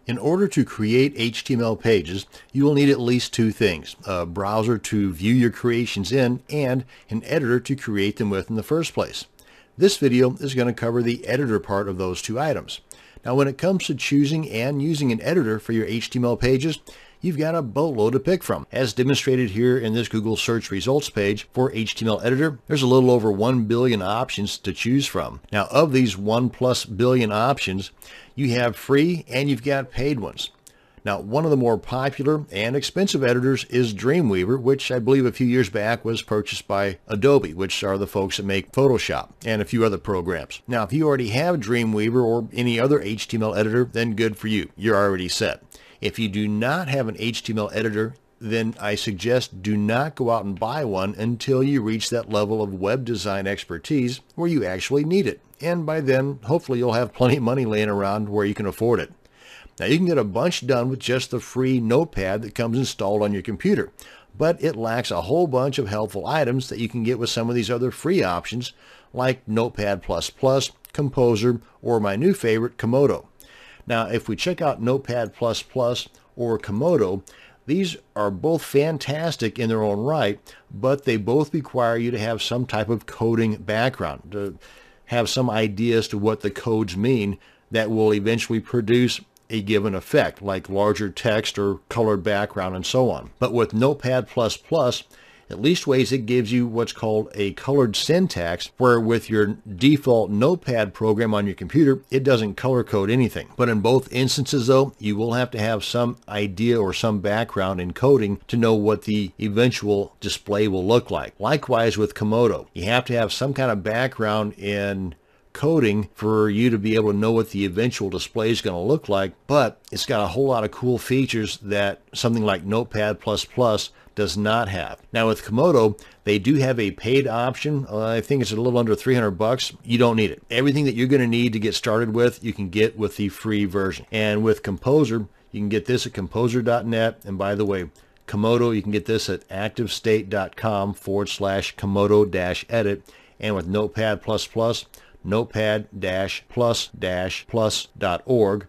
In order to create HTML pages, you will need at least two things: a browser to view your creations in and an editor to create them with in the first place. This video is going to cover the editor part of those two items. Now, when it comes to choosing and using an editor for your HTML pages, you've got a boatload to pick from. As demonstrated here in this Google search results page for HTML editor, there's a little over 1 billion options to choose from. Now, of these 1+ billion options, you have free and you've got paid ones. Now, one of the more popular and expensive editors is Dreamweaver, which I believe a few years back was purchased by Adobe, which are the folks that make Photoshop and a few other programs. Now, if you already have Dreamweaver or any other HTML editor, then good for you. You're already set. If you do not have an HTML editor, then I suggest do not go out and buy one until you reach that level of web design expertise where you actually need it. And by then, hopefully you'll have plenty of money laying around where you can afford it. Now, you can get a bunch done with just the free Notepad that comes installed on your computer, but it lacks a whole bunch of helpful items that you can get with some of these other free options like Notepad++, Composer, or my new favorite, Komodo. Now, if we check out Notepad++ or Komodo, these are both fantastic in their own right, but they both require you to have some type of coding background, to have some idea as to what the codes mean that will eventually produce a given effect, like larger text or colored background and so on. But with Notepad++, at least ways it gives you what's called a colored syntax, where with your default Notepad program on your computer, it doesn't color code anything. But in both instances, though, you will have to have some idea or some background in coding to know what the eventual display will look like. Likewise with Komodo, you have to have some kind of background in coding for you to be able to know what the eventual display is going to look like, but it's got a whole lot of cool features that something like Notepad++ does not have. Now with Komodo, they do have a paid option. I think it's a little under $300. You don't need it. Everything that you're going to need to get started with, you can get with the free version. And with Composer, you can get this at composer.net. And by the way, Komodo, you can get this at activestate.com/Komodo-edit. And with Notepad++, notepad-plus-plus.org,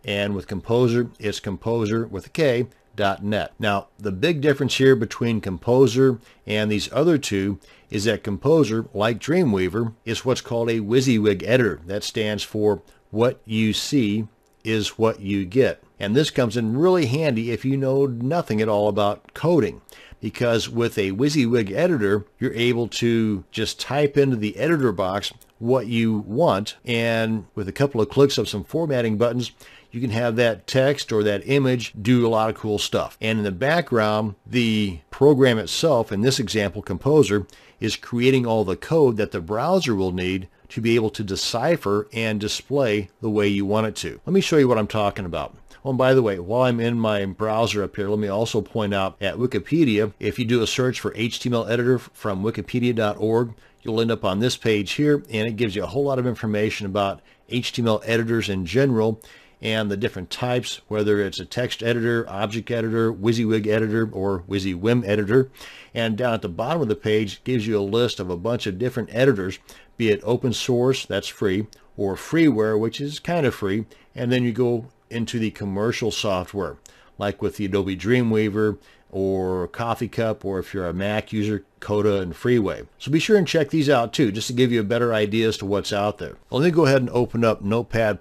and with Composer, it's Composer with a K, .net. Now, the big difference here between Composer and these other two is that Composer, like Dreamweaver, is what's called a WYSIWYG editor. That stands for what you see is what you get. And this comes in really handy if you know nothing at all about coding, because with a WYSIWYG editor, you're able to just type into the editor box what you want, and with a couple of clicks of some formatting buttons, you can have that text or that image do a lot of cool stuff. And in the background, the program itself, in this example, Composer, is creating all the code that the browser will need to be able to decipher and display the way you want it to. Let me show you what I'm talking about. Oh, and by the way, while I'm in my browser up here, let me also point out at Wikipedia, if you do a search for HTML editor from wikipedia.org, you'll end up on this page here, and it gives you a whole lot of information about HTML editors in general and the different types, whether it's a text editor, object editor, WYSIWYG editor, or WYSIWYM editor. And down at the bottom of the page gives you a list of a bunch of different editors, be it open source, that's free, or freeware, which is kind of free, and then you go into the commercial software, like with the Adobe Dreamweaver or Coffee Cup, or if you're a Mac user, Coda and Freeway. So be sure and check these out too, just to give you a better idea as to what's out there. Well, let me go ahead and open up Notepad++.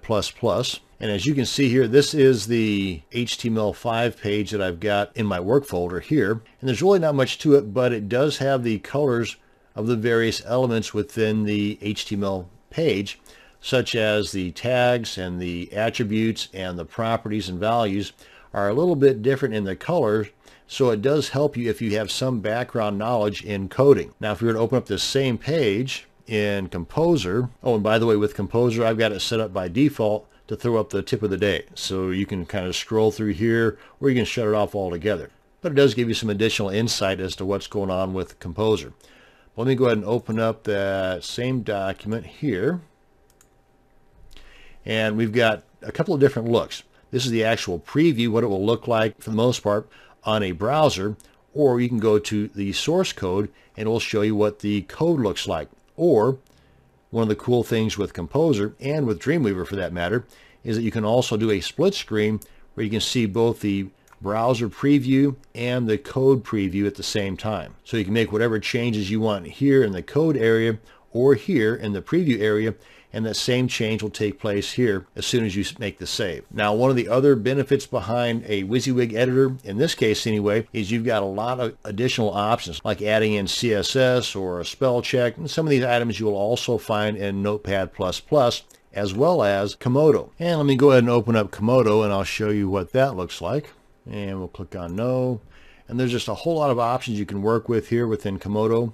And as you can see here, this is the HTML5 page that I've got in my work folder here. And there's really not much to it, but it does have the colors of the various elements within the HTML page, such as the tags and the attributes and the properties and values are a little bit different in the colors. So it does help you if you have some background knowledge in coding. Now, if we were to open up this same page in Composer, oh, and by the way, with Composer, I've got it set up by default to throw up the tip of the day. So you can kind of scroll through here, or you can shut it off altogether. But it does give you some additional insight as to what's going on with Composer. Let me go ahead and open up that same document here. And we've got a couple of different looks. This is the actual preview, what it will look like for the most part on a browser, or you can go to the source code and it will show you what the code looks like. Or one of the cool things with Composer and with Dreamweaver for that matter is that you can also do a split screen where you can see both the browser preview and the code preview at the same time. So you can make whatever changes you want here in the code area or here in the preview area, and that same change will take place here as soon as you make the save. Now, one of the other benefits behind a WYSIWYG editor, in this case anyway, is you've got a lot of additional options, like adding in CSS or a spell check, and some of these items you will also find in Notepad++, as well as Komodo. And let me go ahead and open up Komodo, and I'll show you what that looks like. And we'll click on No. And there's just a whole lot of options you can work with here within Komodo.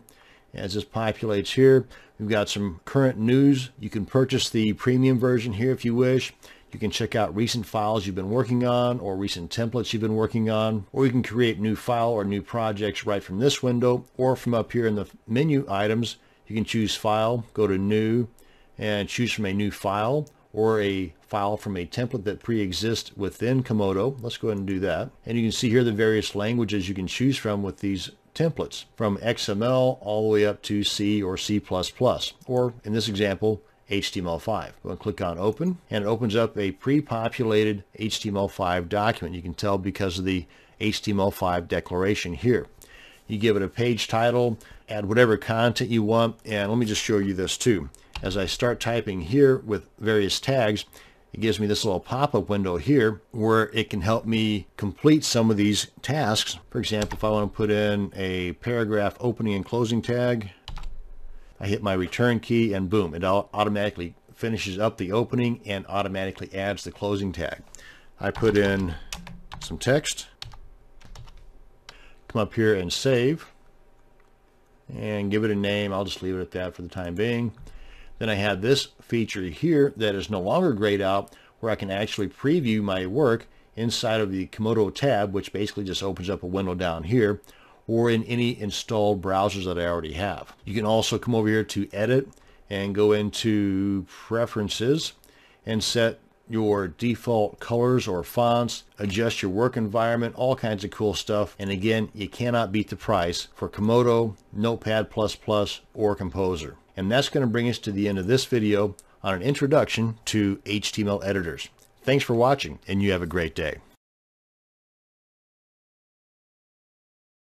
As this populates here, we've got some current news. You can purchase the premium version here if you wish. You can check out recent files you've been working on or recent templates you've been working on, or you can create new file or new projects right from this window, or from up here in the menu items, you can choose File, go to New, and choose from a new file or a file from a template that pre-exists within Komodo. Let's go ahead and do that. And you can see here the various languages you can choose from with these templates, from XML all the way up to C or C++, or in this example, HTML5. We'll click on Open, and it opens up a pre-populated HTML5 document. You can tell because of the HTML5 declaration here. You give it a page title, add whatever content you want, and let me just show you this too. As I start typing here with various tags, it gives me this little pop-up window here where it can help me complete some of these tasks. For example, if I want to put in a paragraph opening and closing tag, I hit my return key and boom, it automatically finishes up the opening and automatically adds the closing tag. I put in some text, come up here and save, and give it a name. I'll just leave it at that for the time being. Then I have this feature here that is no longer grayed out, where I can actually preview my work inside of the Komodo tab, which basically just opens up a window down here, or in any installed browsers that I already have. You can also come over here to Edit and go into Preferences and set your default colors or fonts, adjust your work environment, all kinds of cool stuff. And again, you cannot beat the price for Komodo, Notepad++, or Composer. And that's going to bring us to the end of this video on an introduction to HTML editors. Thanks for watching, and you have a great day.